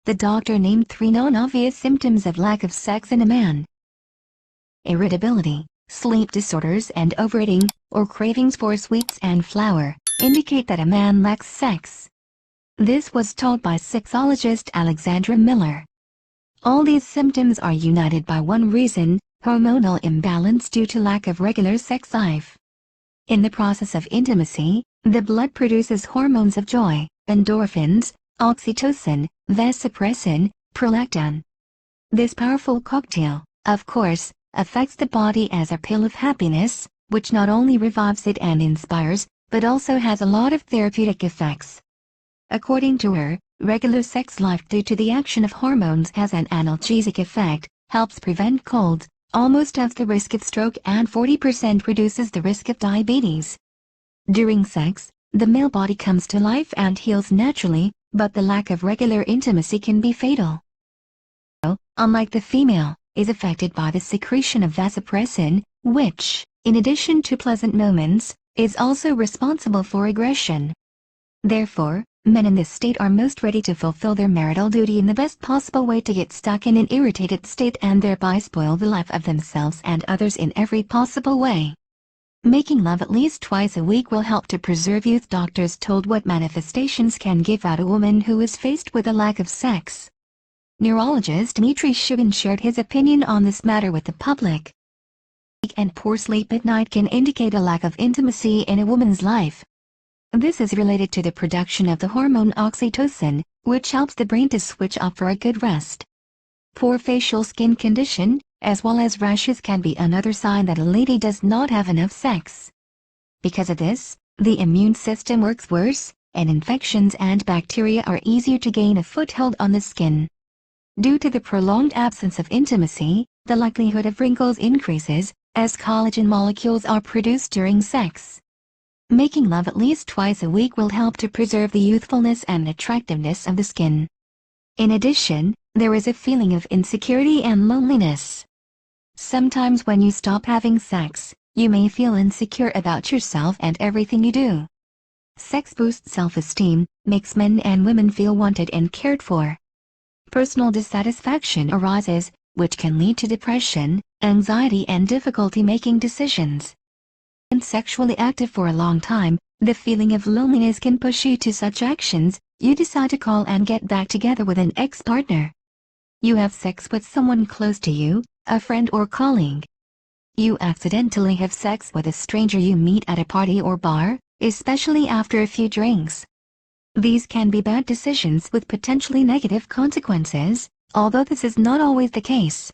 the doctor named 3 non-obvious symptoms of lack of sex in a man. Irritability, sleep disorders and overeating, or cravings for sweets and flour, indicate that a man lacks sex. This was told by sexologist Alexandra Miller. All these symptoms are united by one reason: hormonal imbalance due to lack of regular sex life. In the process of intimacy, the blood produces hormones of joy, endorphins, oxytocin, vasopressin, prolactin. This powerful cocktail, of course, affects the body as a pill of happiness, which not only revives it and inspires, but also has a lot of therapeutic effects. According to her, regular sex life due to the action of hormones has an analgesic effect, helps prevent colds, almost halves the risk of stroke, and 40% reduces the risk of diabetes. During sex, the male body comes to life and heals naturally, but the lack of regular intimacy can be fatal. Unlike the female, is affected by the secretion of vasopressin, which, in addition to pleasant moments, is also responsible for aggression. Therefore, men in this state are most ready to fulfill their marital duty in the best possible way to get stuck in an irritated state and thereby spoil the life of themselves and others in every possible way. Making love at least twice a week will help to preserve youth. Doctors told what manifestations can give out a woman who is faced with a lack of sex. Neurologist Dmitry Shubin shared his opinion on this matter with the public. Weak and poor sleep at night can indicate a lack of intimacy in a woman's life. This is related to the production of the hormone oxytocin, which helps the brain to switch off for a good rest. Poor facial skin condition, as well as rashes, can be another sign that a lady does not have enough sex. Because of this, the immune system works worse, and infections and bacteria are easier to gain a foothold on the skin. Due to the prolonged absence of intimacy, the likelihood of wrinkles increases, as collagen molecules are produced during sex. Making love at least twice a week will help to preserve the youthfulness and attractiveness of the skin. In addition, there is a feeling of insecurity and loneliness. Sometimes when you stop having sex, you may feel insecure about yourself and everything you do. Sex boosts self-esteem, makes men and women feel wanted and cared for. Personal dissatisfaction arises, which can lead to depression, anxiety, and difficulty making decisions. When sexually active for a long time, the feeling of loneliness can push you to such actions. You decide to call and get back together with an ex-partner. You have sex with someone close to you, a friend or colleague. You accidentally have sex with a stranger you meet at a party or bar, especially after a few drinks. These can be bad decisions with potentially negative consequences, although this is not always the case.